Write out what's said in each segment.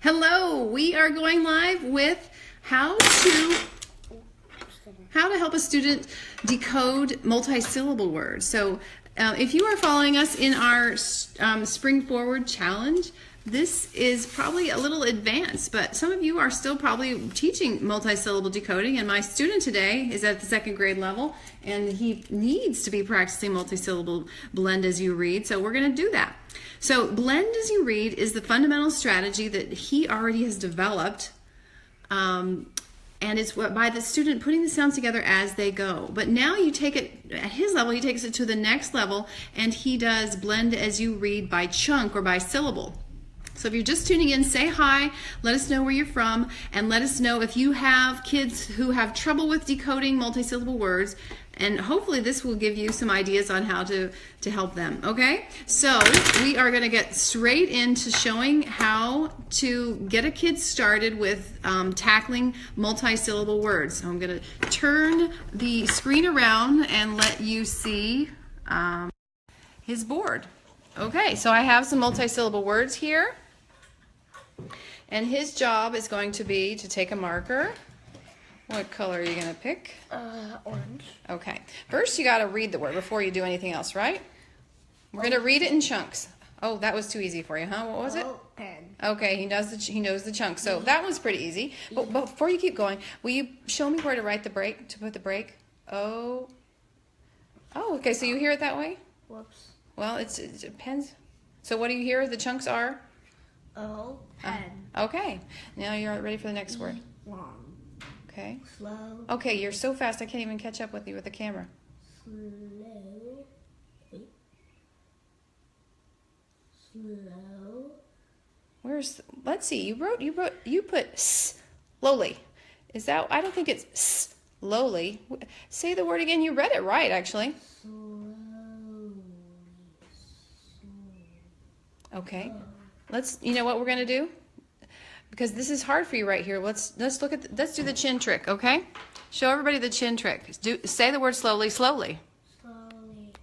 Hello, we are going live with how to help a student decode multi-syllable words. So if you are following us in our Spring Forward Challenge, this is probably a little advanced, but some of you are still probably teaching multi-syllable decoding, and my student today is at the 2nd grade level, and he needs to be practicing multi-syllable blend as you read, so we're going to do that. So blend as you read is the fundamental strategy that he already has developed, and it's by the student putting the sounds together as they go. But now you take it, at his level, he takes it to the next level, and he does blend as you read by chunk or by syllable. So if you're just tuning in, say hi, let us know where you're from, and let us know if you have kids who have trouble with decoding multi-syllable words, and hopefully this will give you some ideas on how to help them, okay? So we are going to get straight into showing how to get a kid started with tackling multi-syllable words. So I'm going to turn the screen around and let you see his board. Okay, so I have some multi-syllable words here. And his job is going to be to take a marker. What color are you going to pick? Orange. Okay. First, you got to read the word before you do anything else, right? We're going to read it in chunks. Oh, that was too easy for you, huh? What was it? Pen. Okay, he knows the chunks. So that one's pretty easy. But before you keep going, will you show me where to write the break, to put the break? Oh, okay, so you hear it that way? Whoops. Well, it depends. So what do you hear? The chunks are? Pen. Okay. Now you're ready for the next word. Long. Okay. Slow. Okay, you're so fast I can't even catch up with you with the camera. Slow. Wait. Slow. Let's see, you put slowly. Is that, I don't think it's slowly. Say the word again. You read it right, actually. Okay. You know what we're going to do? Because this is hard for you right here. Let's do the chin trick, okay? Show everybody the chin trick. Say the word slowly, slowly. Slowly.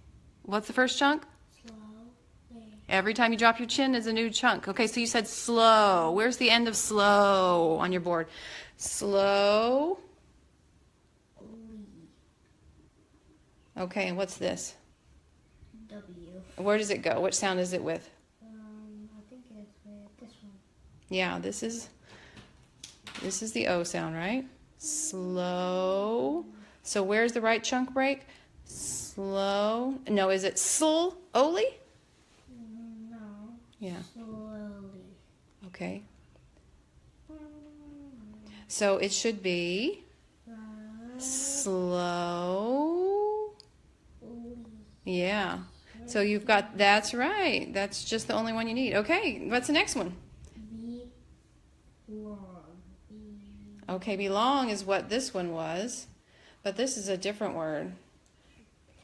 What's the first chunk? Slowly. Every time you drop your chin is a new chunk. Okay, so you said slow. Where's the end of slow on your board? Slow. Okay, and what's this? W. Where does it go? Which sound is it with? I think it's with this one. Yeah, this is the O sound, right? Slow. So where's the right chunk break? Slow. No, is it slowly? No. Yeah. Slowly. Okay. So it should be slow. Yeah. So you've got, that's right. That's just the only one you need. Okay, what's the next one? Okay, belong is what this one was, but this is a different word.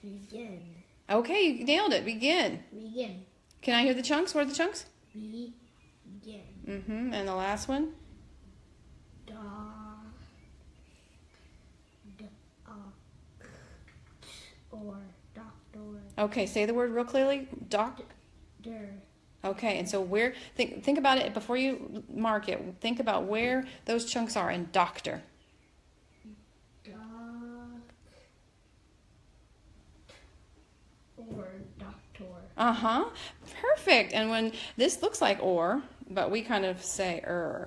Begin. Okay, you nailed it. Begin. Begin. Can I hear the chunks? What are the chunks? Begin. And the last one? Or doctor. Okay, say the word real clearly. Doctor. Okay, and so where, think about it before you mark it. Think about where those chunks are in doctor. Or doctor. Perfect. And when this looks like or, but we kind of say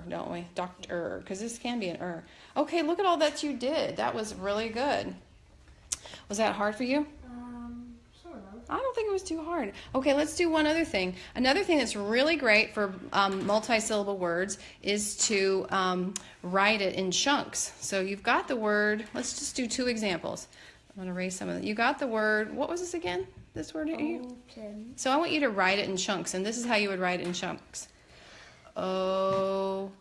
don't we? Doctor, because this can be an Okay, look at all that you did. That was really good. Was that hard for you? Sort of. I don't think it was too hard. Okay, let's do one other thing. Another thing that's really great for multi-syllable words is to write it in chunks. So you've got the word, let's just do 2 examples. I'm going to erase some of it. You got the word, what was this again? This word here? Open. So I want you to write it in chunks, and this is how you would write it in chunks. Open.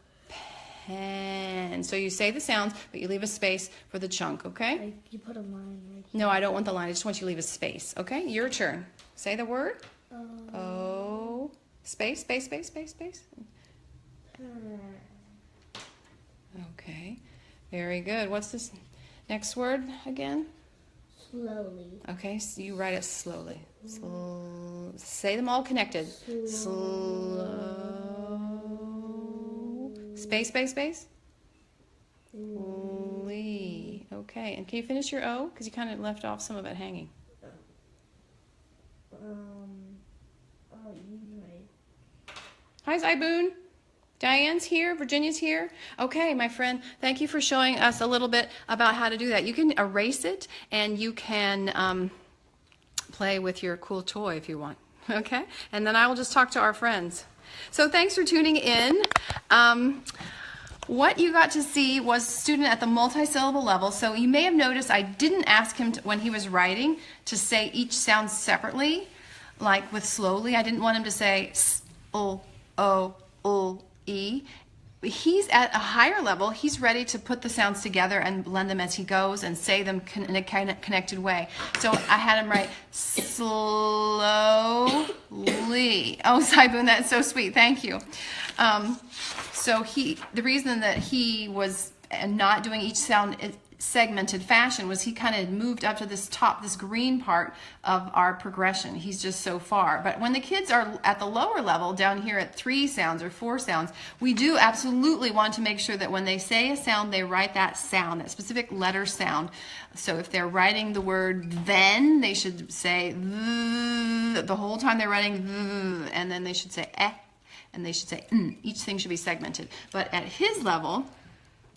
So you say the sounds, but you leave a space for the chunk, okay? Like you put a line right here. No, I don't want the line. I just want you to leave a space, okay? Your turn. Say the word. Space, space, space, space, space. Okay. Very good. What's this next word again? Slowly. Okay, so you write it slowly. Say them all connected. Slow. Space, space, space? Lee. Okay, and can you finish your O? Because you kind of left off some of it hanging. Oh, you right. Hi, Zyboon. Diane's here. Virginia's here. Okay, my friend, thank you for showing us a little bit about how to do that. You can erase it, and you can play with your cool toy if you want. Okay? And then I will just talk to our friends. So thanks for tuning in. What you got to see was a student at the multi-syllable level. So you may have noticed I didn't ask him when he was writing to say each sound separately, like with slowly. I didn't want him to say s, o, e. He's at a higher level. He's ready to put the sounds together and blend them as he goes and say them in a connected way. So I had him write slowly. Oh, Saiboon, that's so sweet. Thank you. So the reason that he was not doing each sound in segmented fashion was he kind of moved up to this green part of our progression. He's just so far. But when the kids are at the lower level, down here at 3 sounds or 4 sounds, we do absolutely want to make sure that when they say a sound, they write that sound, that specific letter sound. So if they're writing the word then, they should say the whole time they're writing, and then they should say eh, and they should say Each thing should be segmented. But at his level,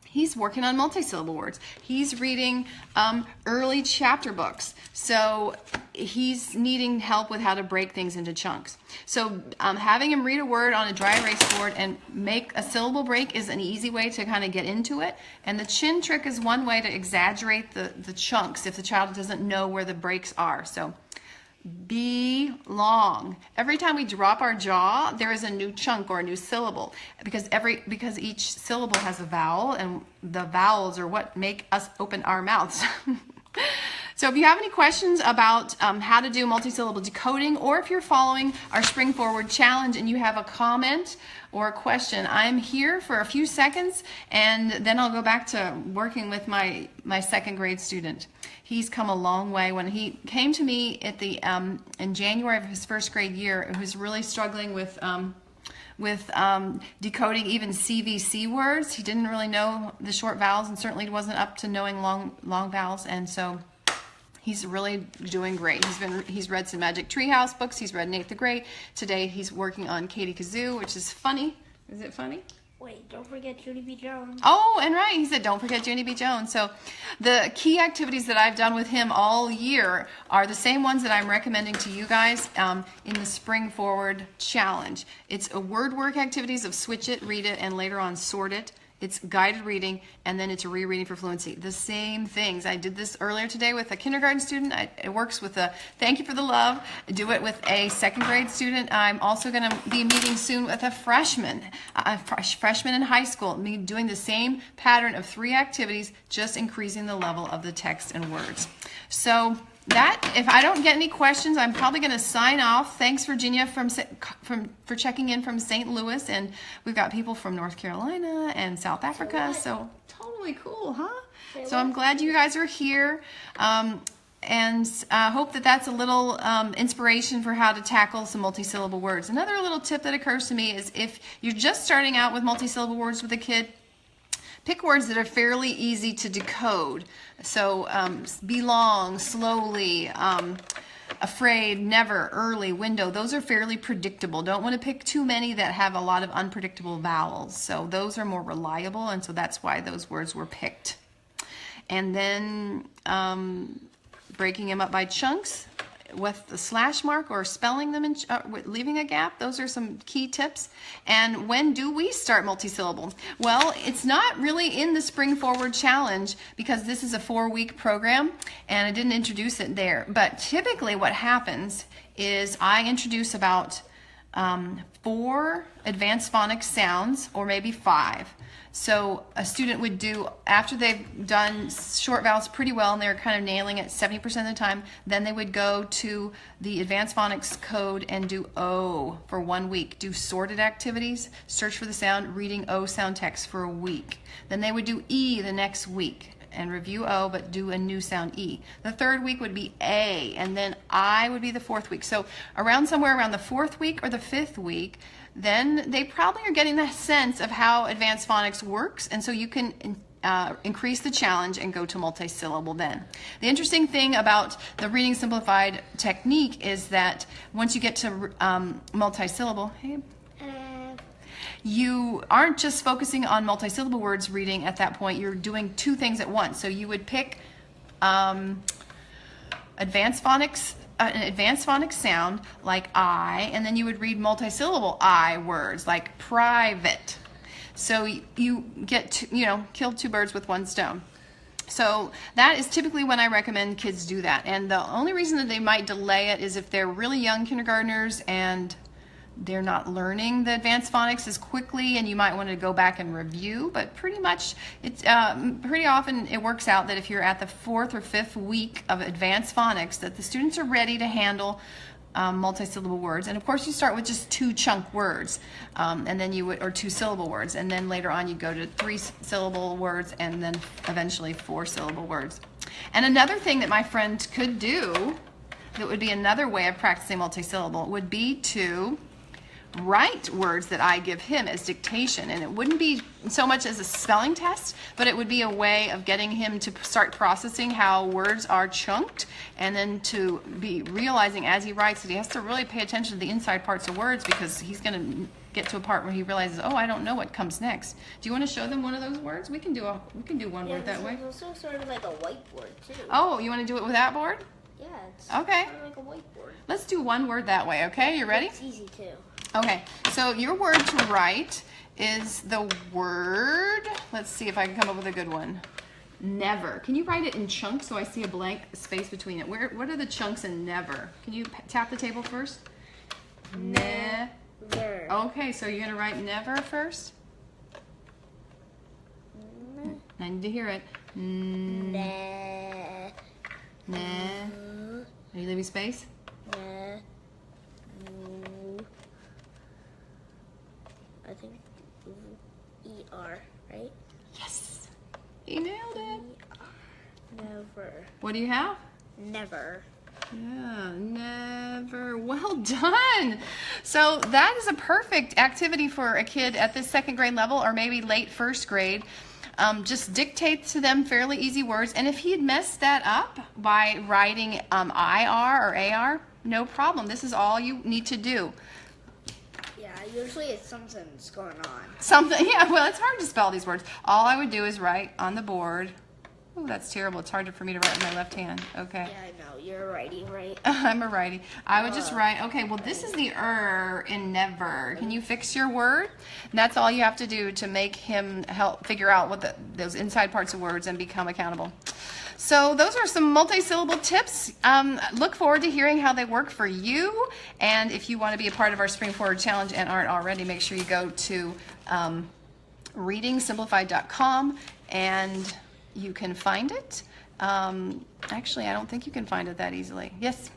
he's working on multi-syllable words. He's reading early chapter books. So he's needing help with how to break things into chunks. So having him read a word on a dry erase board and make a syllable break is an easy way to kind of get into it. And the chin trick is one way to exaggerate the chunks if the child doesn't know where the breaks are. So belong. Every time we drop our jaw, there is a new chunk or a new syllable because each syllable has a vowel, and the vowels are what make us open our mouths. So if you have any questions about how to do multi-syllable decoding, or if you're following our Spring Forward Challenge and you have a comment or a question, I'm here for a few seconds, and then I'll go back to working with my 2nd grade student. He's come a long way. When he came to me at in January of his 1st grade year, he was really struggling with decoding even CVC words. He didn't really know the short vowels, and certainly wasn't up to knowing long vowels, and so he's really doing great. He's read some Magic Treehouse books. He's read Nate the Great. Today he's working on Katie Kazoo, which is funny. Is it funny? Wait, don't forget Junie B. Jones. Oh, and right, he said don't forget Junie B. Jones. So the key activities that I've done with him all year are the same ones that I'm recommending to you guys in the Spring Forward Challenge. It's a word work activities of switch it, read it, and later on sort it. It's guided reading, and then it's a rereading for fluency. The same things. I did this earlier today with a kindergarten student. It works with a thank you for the love. I do it with a 2nd grade student. I'm also going to be meeting soon with a freshman in high school. Me doing the same pattern of 3 activities, just increasing the level of the text and words. So if I don't get any questions, I'm probably going to sign off. Thanks, Virginia, for checking in from St. Louis, and we've got people from North Carolina and South Africa. So totally cool, huh? So I'm glad you guys are here, and hope that that's a little inspiration for how to tackle some multi-syllable words. Another little tip that occurs to me is if you're just starting out with multi-syllable words with a kid, pick words that are fairly easy to decode. So belong, slowly, afraid, never, early, window. Those are fairly predictable. Don't want to pick too many that have a lot of unpredictable vowels. So those are more reliable, and so that's why those words were picked. And then breaking them up by chunks with the slash mark or spelling them and leaving a gap. Those are some key tips. And when do we start multi-syllable? Well, it's not really in the Spring Forward Challenge because this is a 4-week program and I didn't introduce it there. But typically what happens is I introduce about 4 advanced phonics sounds, or maybe 5. So a student would do, after they've done short vowels pretty well and they're kind of nailing it 70% of the time, then they would go to the advanced phonics code and do O for 1 week. Do sorted activities, search for the sound, reading O sound text for a week. Then they would do E the next week and review O, but do a new sound E. The 3rd week would be A, and then I would be the 4th week. So somewhere around the 4th week or the 5th week, then they probably are getting the sense of how advanced phonics works, and so you can increase the challenge and go to multi-syllable then. The interesting thing about the reading simplified technique is that once you get to multi-syllable, you aren't just focusing on multi-syllable words reading at that point, you're doing two things at once. So you would pick advanced phonics, an advanced phonics sound like I, and then you would read multi-syllable I words like private. So you get to, kill two birds with one stone. So that is typically when I recommend kids do that. And the only reason that they might delay it is if they're really young kindergartners and they're not learning the advanced phonics as quickly, and you might want to go back and review. But pretty much, it's pretty often it works out that if you're at the 4th or 5th week of advanced phonics, that the students are ready to handle multi-syllable words. And of course, you start with just 2 chunk words, and then you would, or 2 syllable words, and then later on you go to 3 syllable words, and then eventually 4 syllable words. And another thing that my friend could do, that would be another way of practicing multi-syllable, would be to write words that I give him as dictation. And it wouldn't be so much as a spelling test, but it would be a way of getting him to start processing how words are chunked, and then to be realizing as he writes that he has to really pay attention to the inside parts of words, because he's going to get to a part where he realizes, oh, I don't know what comes next. Do you want to show them one of those words? We can do one word that way. It's also sort of like a whiteboard too. Oh, you want to do it with that board? Yeah, it's okay. kind of like a whiteboard. Let's do one word that way, okay? You ready? It's easy too. Okay, so your word to write is the word, let's see if I can come up with a good one. Never. Can you write it in chunks so I see a blank space between it? What are the chunks in never? Can you tap the table first? Never. Okay, so you're going to write never first? I need to hear it. Ne. Are you leaving space? Ne. I think E-R, right? Yes. He nailed it. Never. What do you have? Never. Yeah, never. Well done. So that is a perfect activity for a kid at this 2nd grade level, or maybe late 1st grade. Just dictate to them fairly easy words. And if he had messed that up by writing IR or AR, no problem. This is all you need to do. Yeah, usually it's something's going on. Something, yeah, well, it's hard to spell these words. All I would do is write on the board. Oh, that's terrible. It's harder for me to write with my left hand. Okay. Yeah, I know. You're a righty, right? I'm a righty. I would just write, okay, well, this is the in never. Can you fix your word? And that's all you have to do to make him help figure out what those inside parts of words and become accountable. So those are some multi-syllable tips. Look forward to hearing how they work for you. And if you want to be a part of our Spring Forward Challenge and aren't already, make sure you go to readingsimplified.com and you can find it. Actually, I don't think you can find it that easily. Yes,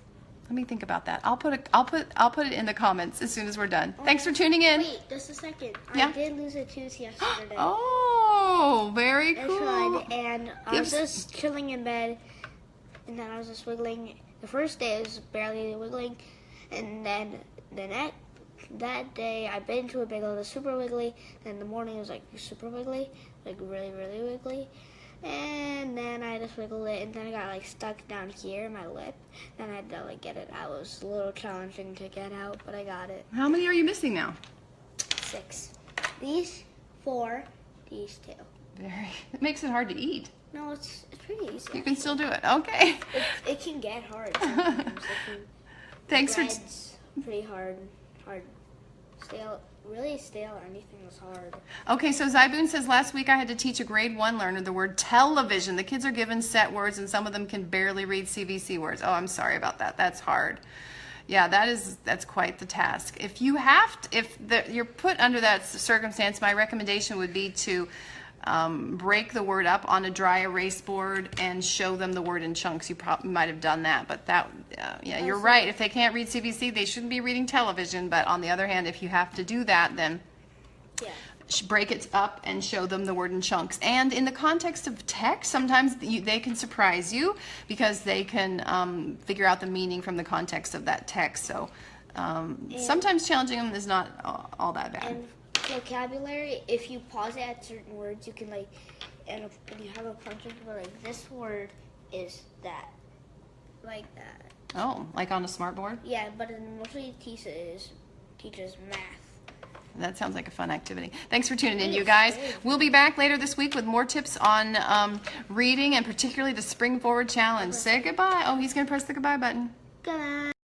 let me think about that. I'll put it in the comments as soon as we're done. Thanks for tuning in. Wait, just a second. Yeah? I did lose a tooth yesterday. Oh, very cool. I tried, and I was just chilling in bed, and then I was just wiggling. The first day I was barely wiggling, and then that day I bit into a bagel, it was super wiggly, and in the morning it was like super wiggly, like really, really wiggly. And then I just wiggled it, and then I got like stuck down here in my lip. Then I had to like get it out. It was a little challenging to get out, but I got it. How many are you missing now? 6. These 4, these 2. It makes it hard to eat. No, it's pretty easy. You can still do it. Okay. It can get hard sometimes. Thanks for. Bread's pretty hard. Stale. Really stale, anything is hard. Okay, so Zyboon says, last week I had to teach a grade 1 learner the word television. The kids are given set words and some of them can barely read CVC words. Oh, I'm sorry about that. That's hard. Yeah, that's quite the task. If you you're put under that circumstance, my recommendation would be to break the word up on a dry erase board and show them the word in chunks. You probably might have done that, but yeah, you're right. If they can't read CVC, they shouldn't be reading television. But on the other hand, if you have to do that, then break it up and show them the word in chunks. And in the context of text, sometimes they can surprise you because they can figure out the meaning from the context of that text. So sometimes challenging them is not all that bad. And vocabulary, if you pause it at certain words, you can like, and you have a function where like this word is that, like that. Oh, like on a smart board? Yeah, but it mostly teaches math. That sounds like a fun activity. Thanks for tuning in, you guys. We'll be back later this week with more tips on reading and particularly the Spring Forward Challenge. Say goodbye. Oh, he's going to press the goodbye button. Goodbye.